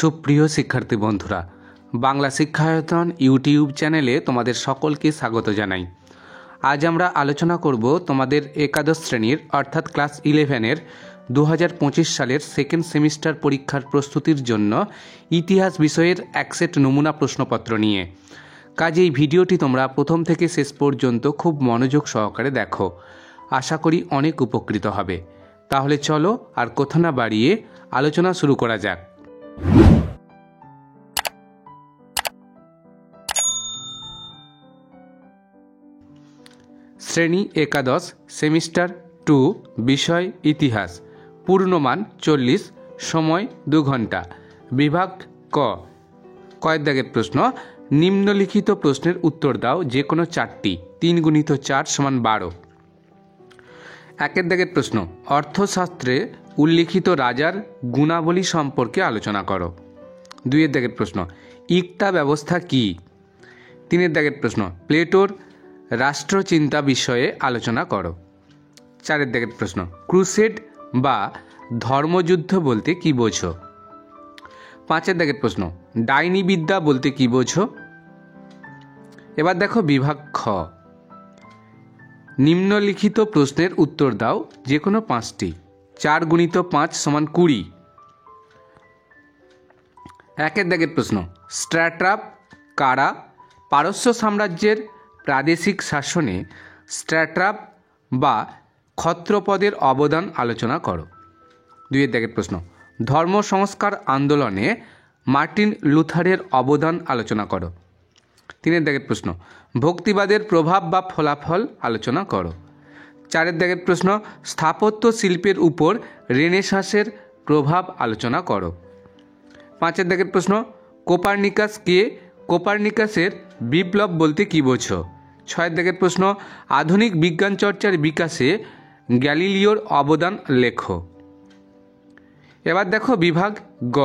সুপ্রিয় শিক্ষার্থী বন্ধুরা, বাংলা শিক্ষায়তন ইউটিউব চ্যানেলে তোমাদের সকলকে স্বাগত জানাই। আজ আমরা আলোচনা করব তোমাদের একাদশ শ্রেণীর অর্থাৎ ক্লাস 11-এর 2025 সালের সেকেন্ড সেমিস্টার পরীক্ষার প্রস্তুতির জন্য ইতিহাস বিষয়ের এক সেট নমুনা প্রশ্নপত্র নিয়ে। কাজেই ভিডিওটি তোমরা প্রথম থেকে শেষ পর্যন্ত খুব মনোযোগ সহকারে দেখো। আশা করি অনেক উপকৃত হবে। তাহলে চলো আর কথা না বাড়িয়ে আলোচনা শুরু করা যাক। শ্রেণী একাদশ, সেমিস্টার 2, বিষয় ইতিহাস, পূর্ণমান 40, সময় 2 ঘন্টা, বিভাগ ক। কয়েক দাগের প্রশ্ন, নিম্নলিখিত প্রশ্নের উত্তর দাও যে কোনো 4টি। 3 × 4 = 12। একের দাগের প্রশ্ন, অর্থশাস্ত্রে উল্লিখিত রাজার গুণাবলী সম্পর্কে আলোচনা করো। 2 দাগের প্রশ্ন, ইক্তা ব্যবস্থা কি? 3 দাগের প্রশ্ন, প্লেটোর রাষ্ট্রচিন্তা বিষয়ে আলোচনা করো। 4 দাগের প্রশ্ন, ক্রুসেড বা ধর্মযুদ্ধ বলতে কি বোঝো? 5 দাগের প্রশ্ন, ডাইনিবিদ্যা বলতে কি বোঝো? এবার দেখো বিভাগ খ। নিম্নলিখিত প্রশ্নের উত্তর দাও যে কোনো 5টি। 4 × 5 = 20। 1 দাগের প্রশ্ন, স্ট্র্যাট্রাপ কারা? পারস্য সাম্রাজ্যের প্রাদেশিক শাসনে স্ট্র্যাট্রাপ বা ক্ষত্রপদের অবদান আলোচনা করো। 2 দাগের প্রশ্ন, ধর্ম সংস্কার আন্দোলনে মার্টিন লুথারের অবদান আলোচনা করো। 3 দাগের প্রশ্ন, ভক্তিবাদের প্রভাব বা ফলাফল আলোচনা করো। 4 দাগের প্রশ্ন, স্থাপত্য শিল্পের উপর রেনেসাঁসের প্রভাব আলোচনা করো। 5 দাগের প্রশ্ন, কোপার্নিকাস কে? কোপার্নিকাসের বিপ্লব বলতে কি বোঝো? 6 দাগের প্রশ্ন, আধুনিক বিজ্ঞান চর্চার বিকাশে গ্যালিলিওর অবদান লেখো। এবার দেখো বিভাগ গ।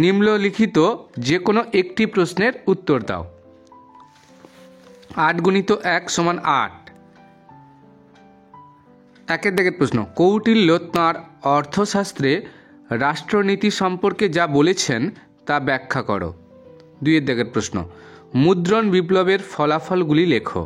নিম্নলিখিত যে কোনো একটি প্রশ্নের উত্তর দাও। 8 × 1 = 8। 1 দাগের প্রশ্ন, কৌটিল্য তাঁর অর্থশাস্ত্রে রাষ্ট্রনীতি সম্পর্কে যা বলেছেন তা ব্যাখ্যা করো। 2 দাগের প্রশ্ন, মুদ্রণ বিপ্লবের ফলাফলগুলি লেখো।